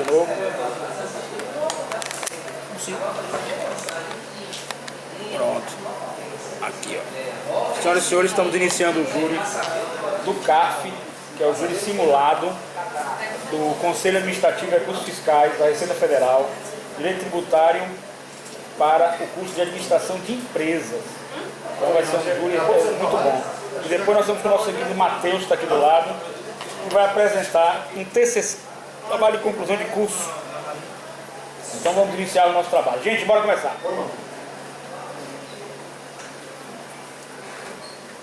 de novo. Sim. Pronto. Aqui, ó. Senhoras e senhores, estamos iniciando o júri do CARF, que é o júri simulado do Conselho Administrativo de Recursos Fiscais da Receita Federal, Direito Tributário para o curso de Administração de Empresas. Então vai ser um júri muito bom. E depois nós vamos com o nosso amigo Matheus, que está aqui do lado, que vai apresentar um TCC, trabalho de conclusão de curso. Então vamos iniciar o nosso trabalho. Gente, bora começar.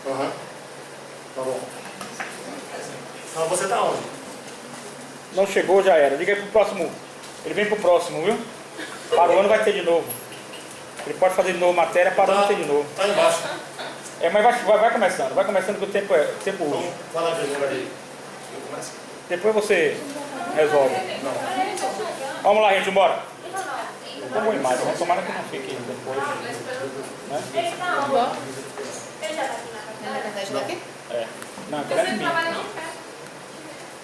Uhum. Tá bom. Então você tá onde? Não chegou, já era. Diga aí pro próximo. Ele vem pro próximo, viu? Para o ano vai ter de novo. Ele pode fazer de novo matéria, para o ano ter de novo. Tá embaixo. É, mas vai começando. Vai começando que o tempo urge. Então, fala de novo aí. Eu começo. Depois você resolve. Não. Vamos lá, gente, bora. Tá boa imagem, vamos tomar que não fique depois. Né? Ele tá onde? Ele já tá aqui na verdade daqui? É. Não, parece mim.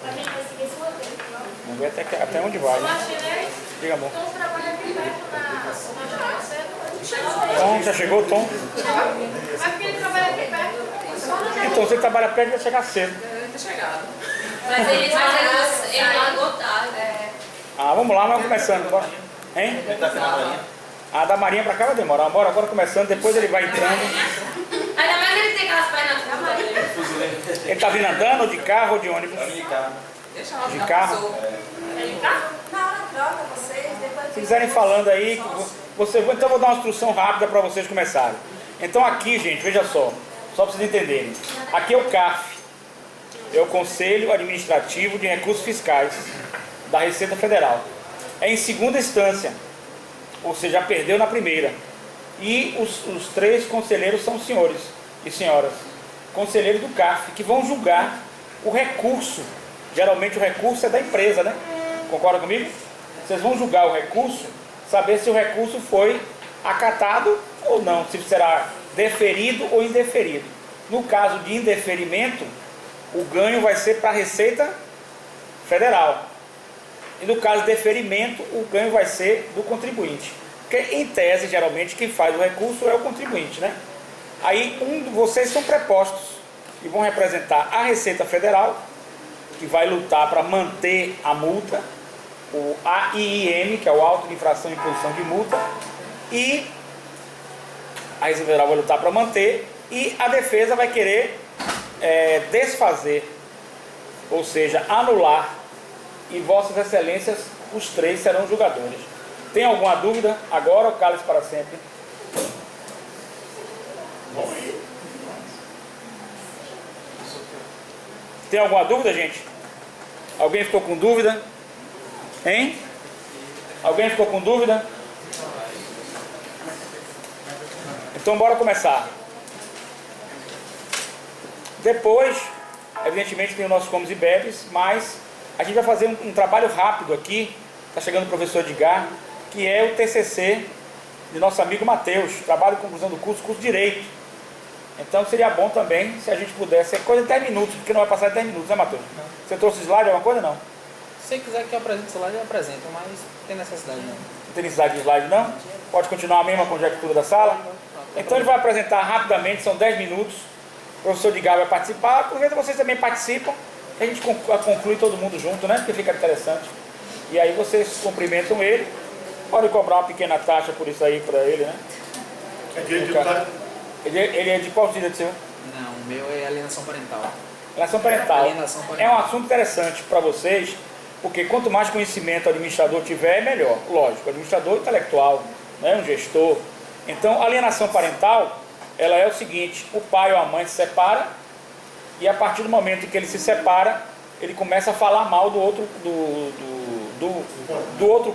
Pra gente conseguir esse roteiro. Vamos ver até onde vai. Né? Diga, amor. Tom trabalha aqui perto na Tom, já chegou, Tom? Mas porque ele trabalha aqui perto. Então, você trabalha perto vai chegar cedo. Mas ele largou tarde. Ah, vamos lá, vamos começando. Bora. Hein? Ah, da Marinha pra cá vai demorar. Bora, agora começando, depois ele vai entrando. Ainda mais ele tem aquelas pernas da Maria. Ele tá vindo andando, ou de carro ou de ônibus? De carro. De carro? Ele tá? Na hora troca vocês, depois... Se quiserem falando aí, então eu vou dar uma instrução rápida para vocês começarem. Então aqui, gente, veja só para vocês entenderem. Aqui é o CARF, é o Conselho Administrativo de Recursos Fiscais da Receita Federal. É em segunda instância, ou seja, já perdeu na primeira. E os três conselheiros são senhores e senhoras, conselheiros do CARF, que vão julgar o recurso. Geralmente o recurso é da empresa, né? Concorda comigo? Vocês vão julgar o recurso, saber se o recurso foi acatado ou não, se será deferido ou indeferido. No caso de indeferimento, o ganho vai ser para a Receita Federal. E no caso de deferimento, o ganho vai ser do contribuinte. Porque, em tese, geralmente, quem faz o recurso é o contribuinte, né? Aí, vocês são prepostos e vão representar a Receita Federal, que vai lutar para manter a multa, o AIIM, que é o Auto de Infração e Imposição de Multa, e a Receita Federal vai lutar para manter, e a defesa vai querer desfazer, ou seja, anular, e Vossas Excelências, os três serão julgadores. Tem alguma dúvida? Agora ou cala-se para sempre? Tem alguma dúvida, gente? Alguém ficou com dúvida? Hein? Alguém ficou com dúvida? Então bora começar. Depois, evidentemente tem o nosso comes e bebes, mas a gente vai fazer um trabalho rápido aqui. Está chegando o professor Edgar, que é o TCC de nosso amigo Matheus, trabalho de conclusão do curso Direito. Então seria bom também se a gente pudesse, é coisa de 10 minutos, porque não vai passar de 10 minutos, né, Matheus? Não. Você trouxe slide, alguma coisa, não? Se você quiser que eu apresente o slide, eu apresento, mas não tem necessidade não. Não tem necessidade de slide, não? Pode continuar a mesma conjectura da sala? Então ele vai apresentar rapidamente, são 10 minutos. O professor Edgar vai participar, aproveita vocês também participam, a gente conclui todo mundo junto, né? Porque fica interessante. E aí vocês cumprimentam ele, podem cobrar uma pequena taxa por isso aí para ele, né? É direito tributário? Ele é de qual direito seu? Não, o meu é alienação parental. Alienação parental. Alienação parental. É um assunto interessante para vocês, porque quanto mais conhecimento o administrador tiver, é melhor. Lógico, o administrador intelectual, né, um gestor. Então, a alienação parental, ela é o seguinte: o pai ou a mãe se separa, e a partir do momento em que ele se separa, ele começa a falar mal do outro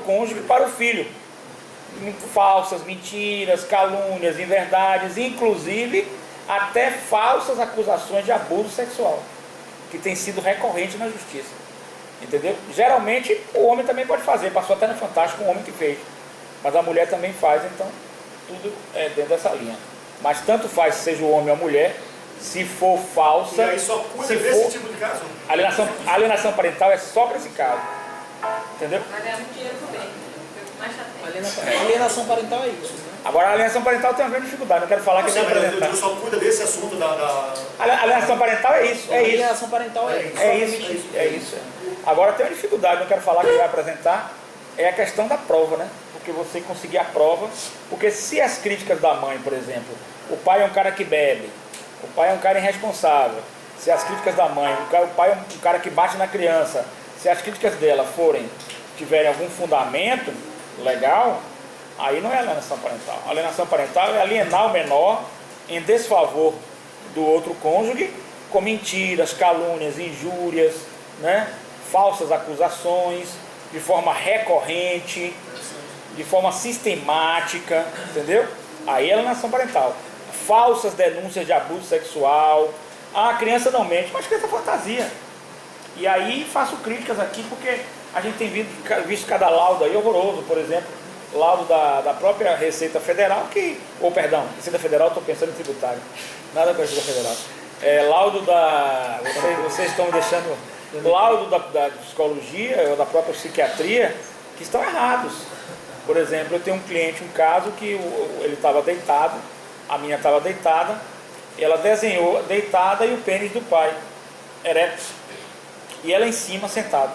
cônjuge para o filho. Falsas, mentiras, calúnias, inverdades, inclusive até falsas acusações de abuso sexual, que tem sido recorrente na justiça. Entendeu? Geralmente o homem também pode fazer, passou até no Fantástico um homem que fez, mas a mulher também faz, então tudo é dentro dessa linha. Mas tanto faz se seja o homem ou a mulher, se for falsa. E aí só cuida desse tipo de caso? A alienação parental é só para esse caso. Entendeu? Vai ganhar muito dinheiro também. Mais chateado. Alienação parental é isso, né? Agora a alienação parental tem uma grande dificuldade, não quero falar que Assim, ele vai mas apresentar. eu só cuida desse assunto da... A alienação parental é isso, é isso. Alienação parental é isso. É isso, é isso. Agora tem uma dificuldade, não quero falar que ele vai apresentar, é a questão da prova, né? Porque você conseguir a prova, porque se as críticas da mãe, por exemplo, o pai é um cara que bebe, o pai é um cara irresponsável, se as críticas da mãe, o pai é um cara que bate na criança, se as críticas dela tiverem algum fundamento legal, aí não é alienação parental. A alienação parental é alienar o menor em desfavor do outro cônjuge com mentiras, calúnias, injúrias, né? Falsas acusações, de forma recorrente, de forma sistemática, entendeu? Aí é alienação parental. Falsas denúncias de abuso sexual. A criança não mente, mas a criança fantasia. E aí faço críticas aqui porque a gente tem visto cada laudo aí horroroso, por exemplo, laudo da própria Receita Federal, Receita Federal, estou pensando em tributário, nada com a Receita Federal. Laudo vocês estão deixando, laudo da psicologia ou da própria psiquiatria, que estão errados. Por exemplo, eu tenho um cliente, um caso que ele estava deitado, a menina estava deitada, ela desenhou deitada e o pênis do pai, ereto, e ela em cima sentada.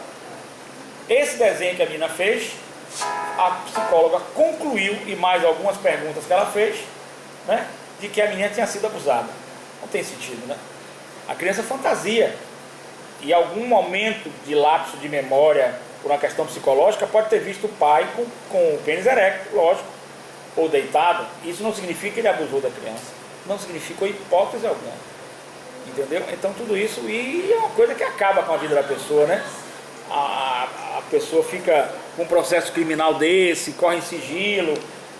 Esse desenho que a menina fez, a psicóloga concluiu, e mais algumas perguntas que ela fez, né, de que a menina tinha sido abusada. Não tem sentido, né? A criança fantasia, e em algum momento de lapso de memória, por uma questão psicológica, pode ter visto o pai com o pênis erecto, lógico, ou deitado. Isso não significa que ele abusou da criança, não significa hipótese alguma, entendeu? Então tudo isso, e é uma coisa que acaba com a vida da pessoa, né? A pessoa fica com um processo criminal desse, corre em sigilo,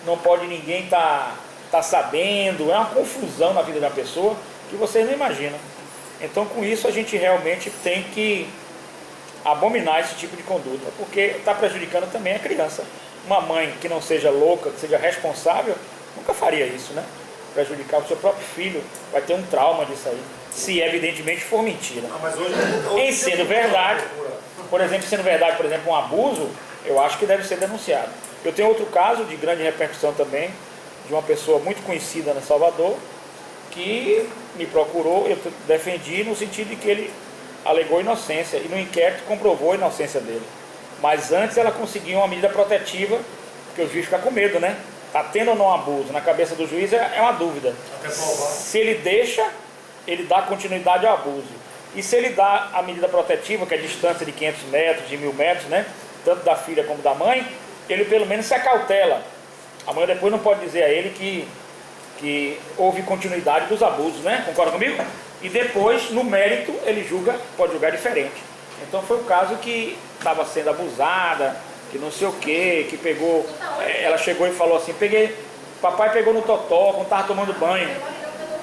não pode ninguém tá sabendo, é uma confusão na vida da pessoa que vocês não imaginam. Então com isso a gente realmente tem que abominar esse tipo de conduta, porque está prejudicando também a criança. Uma mãe que não seja louca, que seja responsável, nunca faria isso, né? Prejudicar o seu próprio filho, vai ter um trauma disso aí, se evidentemente for mentira. Mas hoje Em sendo verdade, por exemplo, um abuso, eu acho que deve ser denunciado. Eu tenho outro caso de grande repercussão também, de uma pessoa muito conhecida na Salvador, que me procurou, eu defendi no sentido de que ele alegou inocência, e no inquérito comprovou a inocência dele. Mas antes ela conseguiu uma medida protetiva, porque o juiz fica com medo, né? Está tendo ou não abuso? Na cabeça do juiz é uma dúvida. Se ele deixa, ele dá continuidade ao abuso. E se ele dá a medida protetiva, que é a distância de 500 metros, de 1000 metros, né? Tanto da filha como da mãe, ele pelo menos se acautela. Amanhã depois não pode dizer a ele que houve continuidade dos abusos, né? Concorda comigo? E depois, no mérito, ele pode julgar diferente. Então foi o caso que estava sendo abusada, que não sei o que pegou, ela chegou e falou assim, papai pegou no totó quando estava tomando banho.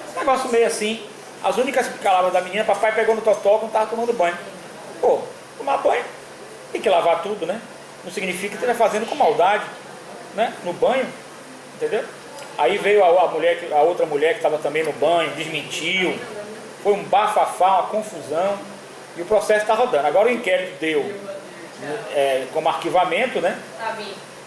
Esse negócio meio assim. As únicas palavras da menina, papai pegou no totó quando estava tomando banho. Pô, tomar banho, tem que lavar tudo, né? Não significa que esteja fazendo com maldade, né? No banho, entendeu? Aí veio a outra mulher que estava também no banho, desmentiu. Foi um bafafá, uma confusão. E o processo está rodando. Agora o inquérito deu como arquivamento, né?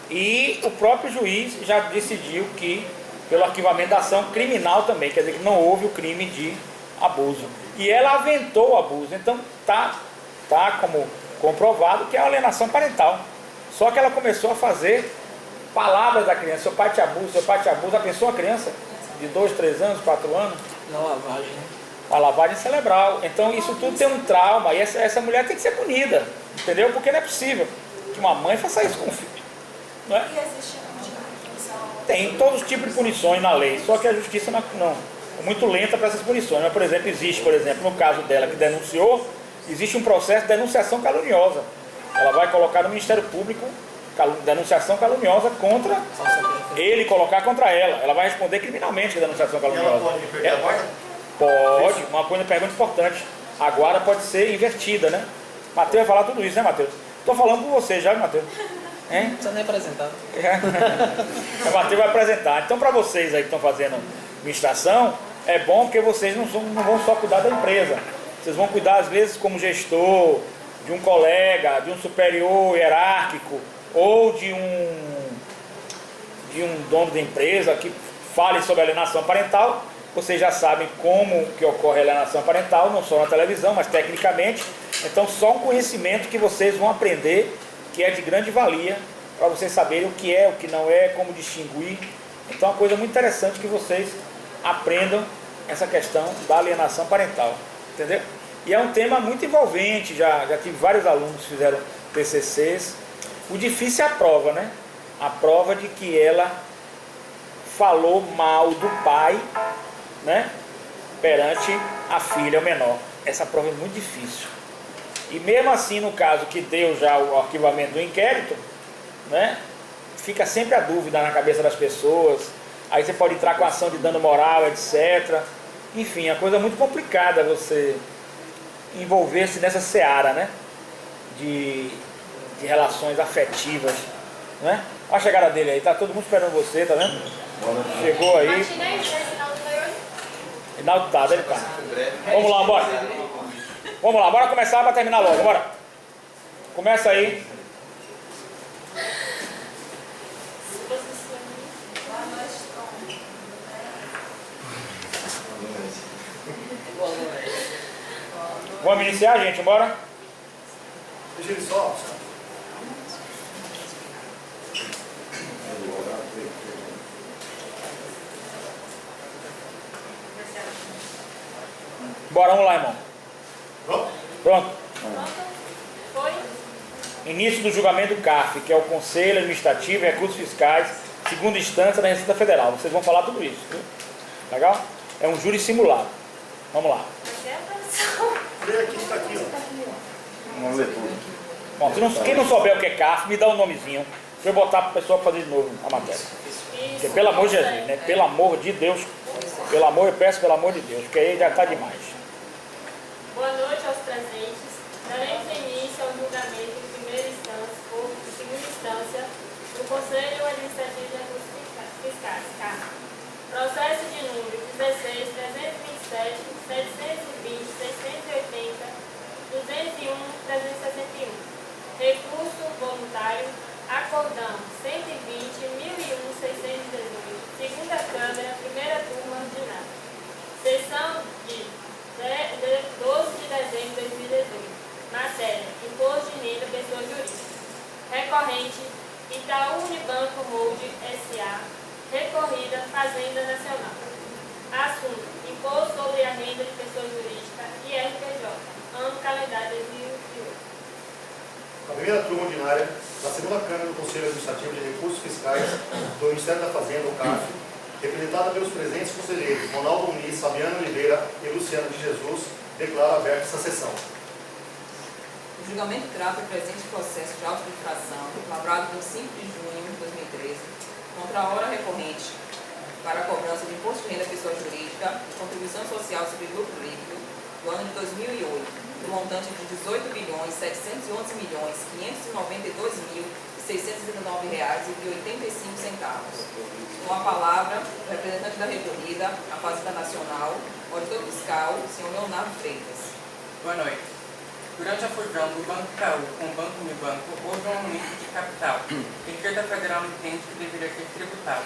E o próprio juiz já decidiu que, pelo arquivamento da ação criminal também, quer dizer que não houve o crime de abuso. E ela aventou o abuso. Então tá como comprovado que é a alienação parental. Só que ela começou a fazer palavras da criança, seu pai te abusa, a pessoa, a criança de 2, 3 anos, 4 anos. Na lavagem, né? A lavagem cerebral. Então isso tudo tem um trauma, e essa mulher tem que ser punida, entendeu? Porque não é possível que uma mãe faça isso com o filho, não é? E existe punição? Tem todos os tipos de punições na lei, só que a justiça não é muito lenta para essas punições. Mas, por exemplo, no caso dela que denunciou, existe um processo de denunciação caluniosa. Ela vai colocar no Ministério Público denunciação caluniosa contra ele, colocar contra ela. Ela vai responder criminalmente a denunciação ela caluniosa. pode perder a guarda? Pode, uma pergunta importante. A guarda pode ser invertida, né? Matheus vai falar tudo isso, né, Matheus? Estou falando com você já, Matheus. Não precisa nem apresentar. O Matheus vai apresentar. Então, para vocês aí que estão fazendo administração, é bom porque vocês não vão só cuidar da empresa. Vocês vão cuidar, às vezes, como gestor, um colega, de um superior hierárquico ou de um dono da empresa que fale sobre alienação parental, vocês já sabem como que ocorre a alienação parental, não só na televisão, mas tecnicamente. Então, só um conhecimento que vocês vão aprender, que é de grande valia, para vocês saberem o que é, o que não é, como distinguir. Então, é uma coisa muito interessante que vocês aprendam essa questão da alienação parental, entendeu? E é um tema muito envolvente, já tive vários alunos que fizeram TCCs. O difícil é a prova, né? A prova de que ela falou mal do pai, né? Perante a filha menor. Essa prova é muito difícil. E mesmo assim, no caso que deu já o arquivamento do inquérito, né? Fica sempre a dúvida na cabeça das pessoas. Aí você pode entrar com ação de dano moral, etc. Enfim, é uma coisa muito complicada você envolver-se nessa seara, né? De relações afetivas, né? Olha a chegada dele aí, tá todo mundo esperando você, tá vendo? Chegou aí. Reinaldo tá, ele tá. Vamos lá, bora. Vamos lá, bora começar para terminar logo, bora. Começa aí. Vamos iniciar, gente, bora? Deixa ele só. Bora, vamos lá, irmão. Pronto? Pronto. Foi? Início do julgamento do CARF, que é o Conselho Administrativo e Recursos Fiscais, segunda instância da Receita Federal. Vocês vão falar tudo isso, viu? Legal? É um júri simulado. Vamos lá. Lê aqui, está aqui, ó. Vamos ler tudo. Bom, quem não souber o que é CARF, me dá um nomezinho. Deixa eu botar para o pessoal fazer de novo a matéria. Porque, pelo amor de Jesus, né? Pelo amor de Deus. Pelo amor, eu peço pelo amor de Deus, porque aí já está demais. Boa noite aos presentes. Daremos início ao julgamento de primeira instância ou de segunda instância do Conselho Administrativo de Recursos Fiscais, CARF. Processo de número 16, 327, 720, 680, 201, 361. Recurso voluntário, acordão 120, 1001, 618. Segunda Câmara, primeira turma ordinária. Sessão de 12 de dezembro de 2018. Matéria: Imposto de Renda Pessoa Jurídica. Recorrente: Itaú Unibanco Hold S.A. Recorrida: Fazenda Nacional. Assunto: Imposto sobre a Renda de Pessoa Jurídica e RPJ. Ano calendário 2008. A primeira turma ordinária da segunda Câmara do Conselho Administrativo de Recursos Fiscais do Ministério da Fazenda, o CAF, representada pelos presentes conselheiros Ronaldo Muniz, Fabiano Oliveira e Luciano de Jesus, declara aberta essa sessão. O julgamento trata o presente processo de auto-infração, lavrado no 5 de junho de 2013, contra a hora recorrente para a cobrança de imposto de renda pessoa jurídica e contribuição social sobre lucro líquido do ano de 2008, no montante de R$18.711.592.619,85. Com a palavra, o representante da recolhida, a Fazenda Nacional, auditor fiscal, senhor Leonardo Freitas. Boa noite. Durante a fusão do Banco Itaú com o Banco Unibanco, houve um aumento de capital, que a Receita Federal entende que deveria ser tributado.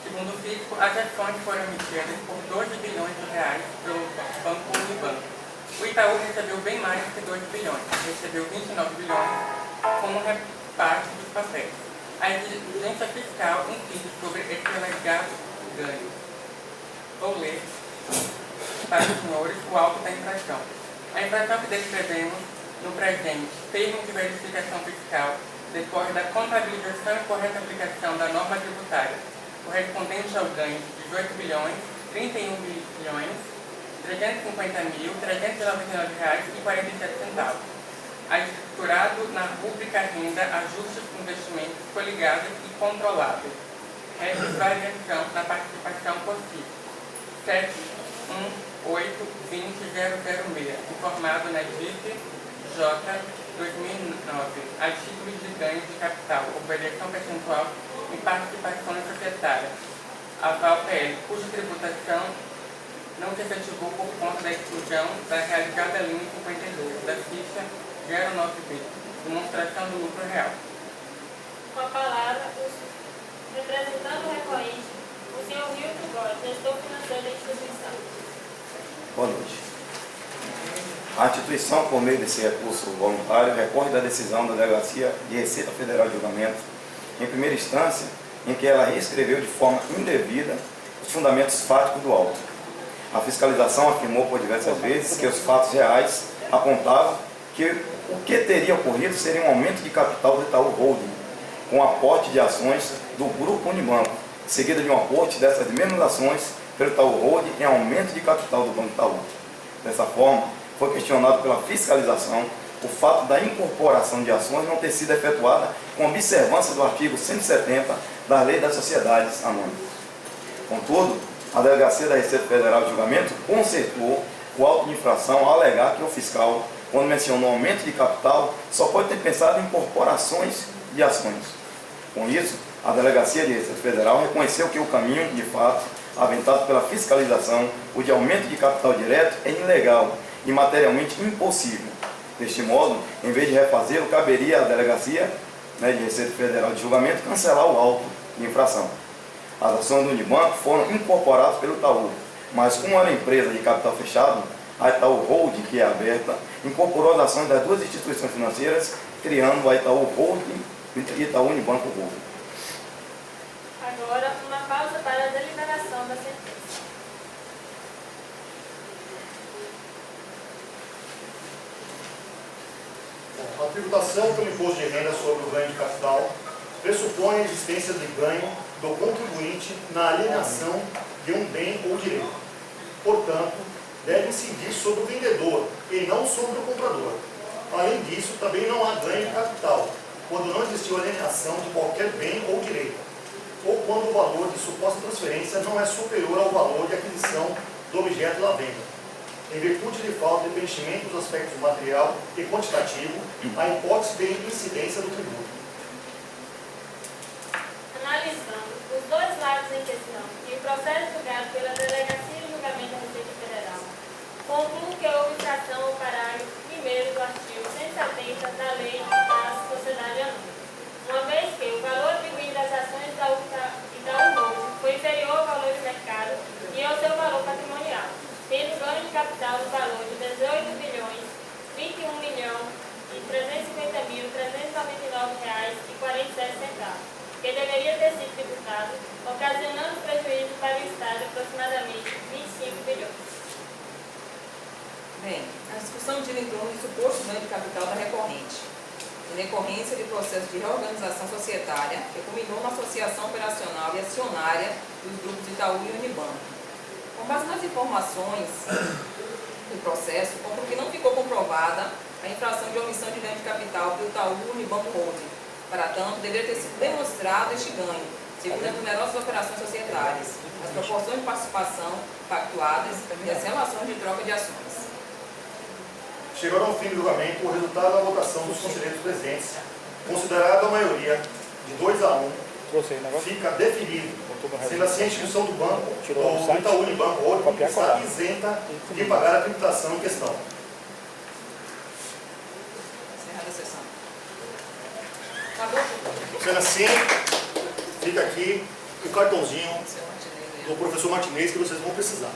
Segundo o fisco, as ações foram emitidas por R$12 bilhões pelo Banco Unibanco. O Itaú recebeu bem mais que 2 bilhões, recebeu 29 bilhões como repasse dos papéis. A exigência fiscal incide sobre esse alegado ganho. Vou ler para os senhores o auto da infração. A infração que descrevemos no presente, termo de verificação fiscal, decorre da contabilização e correta aplicação da norma tributária, correspondente ao ganho de 18 bilhões, 31 bilhões, R$350.399,47, estruturado na rúbrica renda, ajustes de investimentos coligados e controlados. Resta variação na participação possível. 7182006, informado na DIP J 2009, a títulos de ganho de capital, obrigação percentual e participações societárias. Aval PL, cuja tributação não se efetivou por conta da exclusão da realizada linha 52 da ficha 0,9 demonstração do lucro real. Com a palavra, representando o recorrente, o senhor Hilton Góes, gestor financeiro da instituição. Boa noite. A instituição, por meio desse recurso voluntário, recorre da decisão da Delegacia de Receita Federal de Julgamento, em primeira instância, em que ela reescreveu de forma indevida os fundamentos fáticos do auto. A fiscalização afirmou por diversas vezes que os fatos reais apontavam que o que teria ocorrido seria um aumento de capital do Itaú Holding, com aporte de ações do Grupo Unibanco, seguida de um aporte dessas mesmas ações pelo Itaú Holding em aumento de capital do Banco Itaú. Dessa forma, foi questionado pela fiscalização o fato da incorporação de ações não ter sido efetuada com observância do artigo 170 da Lei das Sociedades Anônimas. Contudo, a Delegacia da Receita Federal de Julgamento consertou o auto de infração ao alegar que o fiscal, quando mencionou aumento de capital, só pode ter pensado em incorporações de ações. Com isso, a Delegacia de Receita Federal reconheceu que o caminho, de fato, aventado pela fiscalização, o de aumento de capital direto, é ilegal e materialmente impossível. Deste modo, em vez de refazê-lo, caberia à Delegacia de Receita Federal de Julgamento cancelar o auto de infração. As ações do Unibanco foram incorporadas pelo Itaú, mas como era empresa de capital fechado, a Itaú Holding, que é aberta, incorporou as ações das duas instituições financeiras, criando a Itaú Holding e Itaú Unibanco Holding. Agora, uma pausa para a deliberação da sentença. A tributação pelo imposto de renda sobre o ganho de capital pressupõe a existência de ganho do contribuinte na alienação de um bem ou direito. Portanto, deve incidir sobre o vendedor e não sobre o comprador. Além disso, também não há ganho de capital, quando não existiu alienação de qualquer bem ou direito, ou quando o valor de suposta transferência não é superior ao valor de aquisição do objeto da venda. Em virtude de falta de preenchimento dos aspectos material e quantitativo, a hipótese de incidência do tributo. Analisando os dois lados em questão e o processo julgado pela Delegacia de Julgamento da Receita Federal, concluo que houve infração ao parágrafo 1º do artigo 170 da Lei da Sociedade Anônima, uma vez que o valor atribuído às ações da Itaú Holding foi inferior ao valor de mercado e ao seu valor patrimonial, tendo ganho de capital no valor de R$ 18.021.399,47, que deveria ter sido tributado, ocasionando prejuízo para o Estado de aproximadamente 25 bilhões. Bem, a discussão gira em torno do suposto ganho de capital da recorrente, em decorrência de processo de reorganização societária que culminou na associação operacional e acionária dos grupos Itaú e Unibanco. Com base nas informações do processo, concluo que não ficou comprovada a infração de omissão de ganho de capital do Itaú Unibanco Holding. Para tanto, deveria ter sido demonstrado este ganho, segundo as numerosas operações societárias, as proporções de participação pactuadas e as relações de troca de ações. Chegaram ao fim do julgamento o resultado da votação dos conselheiros presentes, considerado a maioria de 2-1, fica definido, sendo assim a instituição do banco, ou Itaú Unibanco Holding, está isenta de pagar a tributação em questão. Encerrada a sessão. Acabou? Sendo assim, fica aqui o cartãozinho do professor Martinez que vocês vão precisar.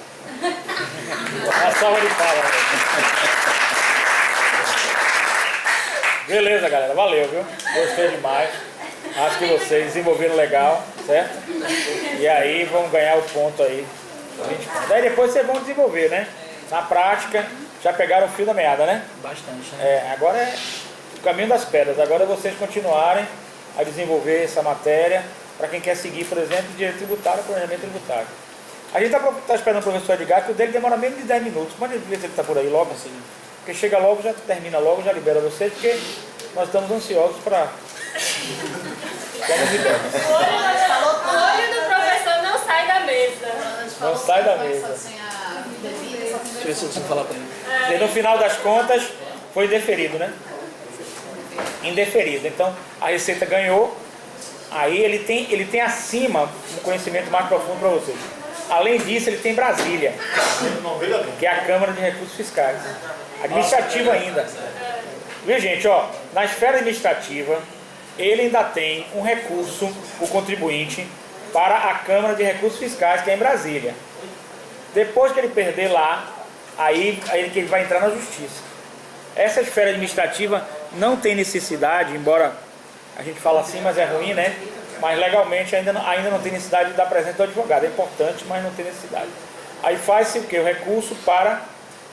A salva de palmas. Beleza, galera. Valeu, viu? Gostei demais. Acho que vocês desenvolveram legal, certo? E aí vão ganhar o ponto aí. 20 pontos. Daí depois vocês vão desenvolver, né? Na prática, já pegaram o fio da meada, né? Bastante, né? Agora é o caminho das pedras. Agora é vocês continuarem a desenvolver essa matéria para quem quer seguir, por exemplo, direito tributário, planejamento tributário. A gente está esperando o professor Edgar, que o dele demora menos de 10 minutos. Pode ver se ele está por aí logo assim. Porque chega logo, já termina logo, já libera vocês, porque nós estamos ansiosos para... O olho do professor não sai da mesa. Não sai da mesa. Deixa eu ver se eu consigo falar para ele. E no final das contas, foi indeferido, né? Indeferido. Então, a Receita ganhou. Aí ele tem acima um conhecimento mais profundo para vocês. Além disso, ele tem Brasília, que é a Câmara de Recursos Fiscais. Administrativa ainda. Viu, gente? Ó, na esfera administrativa, ele ainda tem um recurso, o contribuinte, para a Câmara de Recursos Fiscais, que é em Brasília. Depois que ele perder lá, aí que ele vai entrar na justiça. Essa esfera administrativa não tem necessidade, embora a gente fale assim, mas é ruim, né? Mas legalmente ainda não tem necessidade de dar presença do advogado. É importante, mas não tem necessidade. Aí faz-se o quê? O recurso para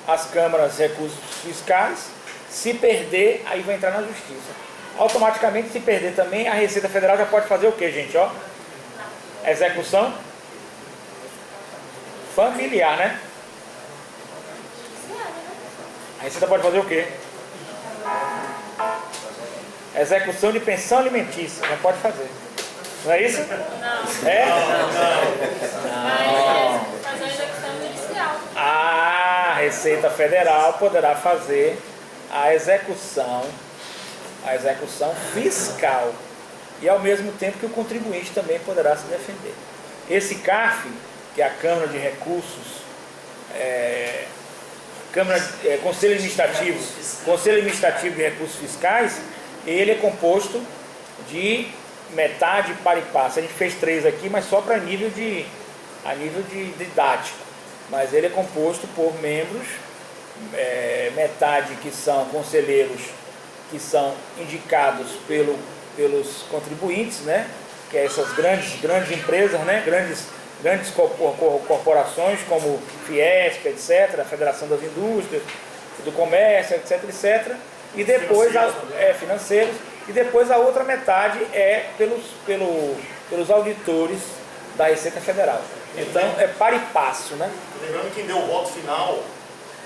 as câmaras de recursos fiscais. Se perder, aí vai entrar na justiça. Automaticamente, se perder também, a Receita Federal já pode fazer o quê, gente? Ó, execução familiar, né? A Receita pode fazer o quê? Execução de pensão alimentícia, já pode fazer. Não é isso? Não. É? Mas fazer a execução judicial. A Receita Federal poderá fazer a execução fiscal e ao mesmo tempo que o contribuinte também poderá se defender. Esse CARF, que é a Câmara de Recursos, Conselho Administrativo de Recursos Fiscais, ele é composto de metade par e passo. A gente fez 3 aqui, mas só para nível de didático. Mas ele é composto por membros, metade que são conselheiros que são indicados pelos contribuintes, né? Que é essas grandes empresas, né? Grandes corporações como Fiesp, etc., a Federação das Indústrias, do Comércio, etc. E depois financeiros, e depois a outra metade é pelos auditores da Receita Federal. Então é par e passo, né? Lembrando que quem deu o voto final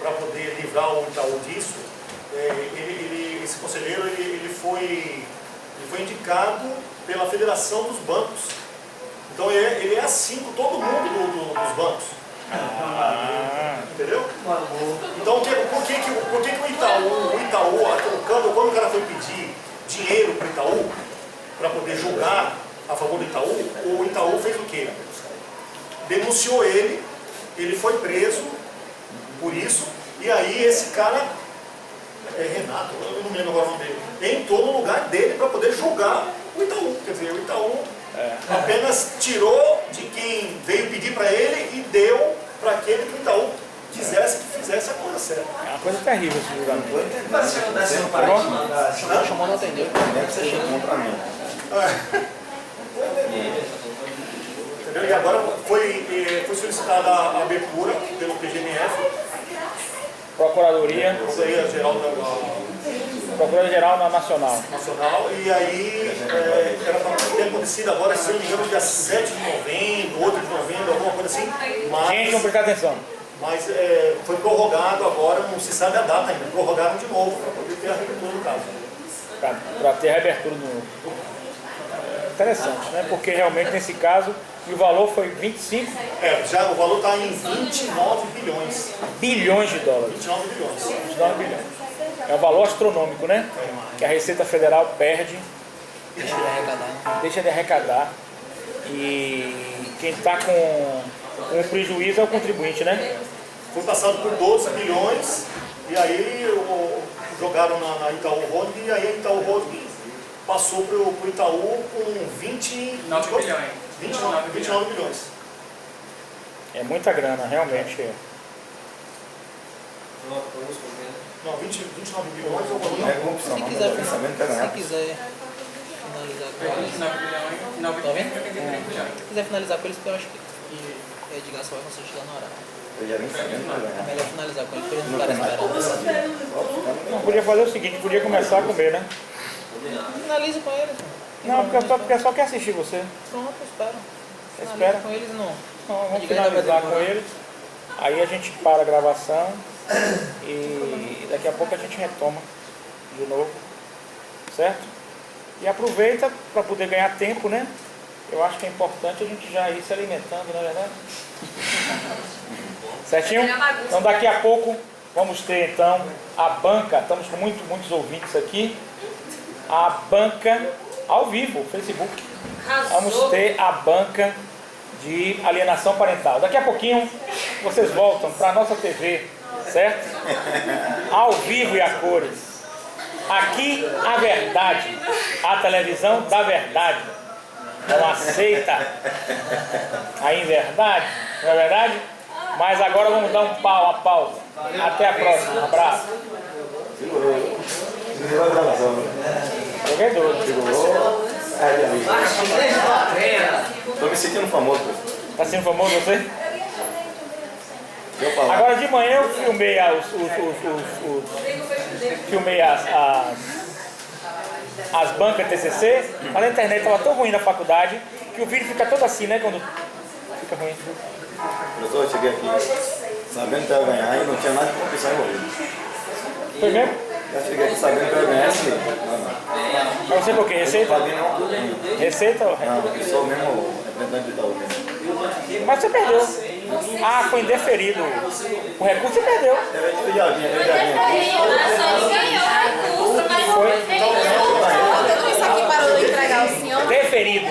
para poder livrar o Itaú disso, esse conselheiro ele foi indicado pela Federação dos Bancos. Então ele é assim com todo mundo dos bancos. Entendeu? Então por que o Itaú, quando o cara foi pedir dinheiro para o Itaú, para poder julgar a favor do Itaú, o Itaú fez o quê? Denunciou ele foi preso por isso, e aí esse cara, Renato, eu não lembro agora o nome dele, entrou no lugar dele para poder julgar o Itaú. Quer dizer, o Itaú apenas tirou de quem veio pedir para ele e deu para aquele que o Itaú quisesse que fizesse a coisa certa. É uma coisa terrível esse julgamento. Você chamou, não atendeu. Você chamou para mim. Entendeu? E agora foi solicitada a abertura pelo PGMF, Procuradoria Geral Nacional. e aí era para ter acontecido agora, se eu não me engano, dia 7 de novembro, 8 de novembro, alguma coisa assim. Gente, vamos prestar atenção. Mas foi prorrogado agora, não se sabe a data ainda, prorrogaram de novo para poder ter a reabertura do caso. Para ter a reabertura do novo. Interessante, né? Porque realmente nesse caso, e o valor foi 25 já o valor está em 29 bilhões. bilhões de dólares. 29 bilhões. 29 bilhões. É um valor astronômico, né? Que a Receita Federal perde, deixa de arrecadar. E quem está com prejuízo é o contribuinte, né? Foi passado por 12 bilhões e aí jogaram na Itaú Holding, e aí a Itaú Holding passou para o Itaú com 29 bilhões. É muita grana, realmente. Não, 29 bilhões é o valor. Não é corrupção, Se não, quiser, mas o pensamento é ganhar. se quiser finalizar com eles, 29 bilhões, 9 Tá vendo? 83 bilhões. se quiser finalizar com eles, porque eu acho que Edgar só vai conseguir chegar na hora. Eu já nem sabendo que É ganhar. melhor finalizar com eles, porque eles não ficarem esperando. Não, podia fazer o seguinte, podia começar a comer, né? Finaliza com eles. Não, porque só quer assistir você. Pronto, espera. Espera. Finaliza com eles, não. Então, vamos Edgar ainda vai finalizar com demorar. eles. Aí a gente para a gravação e daqui a pouco a gente retoma de novo, certo? E aproveita para poder ganhar tempo, né? Eu acho que é importante a gente já ir se alimentando, não é verdade? Certinho? Então daqui a pouco vamos ter então a banca, estamos com muitos ouvintes aqui, a banca ao vivo, Facebook. Vamos ter a banca de alienação parental. Daqui a pouquinho vocês voltam para a nossa TV, certo? Ao vivo e a cores. Aqui a verdade, a televisão da verdade, não aceita a inverdade, não é verdade? Mas agora vamos dar um pau, a pausa. Até a próxima, um abraço. Segurou a gravação, né? Joguei doido. Segurou. Tô me sentindo famoso, professor. Tá sendo famoso você? Deixa eu falar. Agora de manhã eu filmei filmei as bancas TCC, mas a internet estava tão ruim na faculdade que o vídeo fica todo assim, né? Quando fica ruim. Professor, eu cheguei aqui sabendo que eu ia ganhar e não tinha nada de competição envolvida. Foi mesmo? Eu cheguei aqui sabendo que eu ia ganhar esse livro. Mas você por quê? Não Receita? paguei nenhuma coisa. Receita? Não, eu sou mesmo representante do Itaú mesmo. Mas você perdeu. Ah, foi indeferido. O recurso você perdeu. Eu já vinha aqui. Tudo isso aqui para eu entregar ao senhor. Deferido.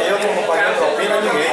E eu não paguei propina a ninguém.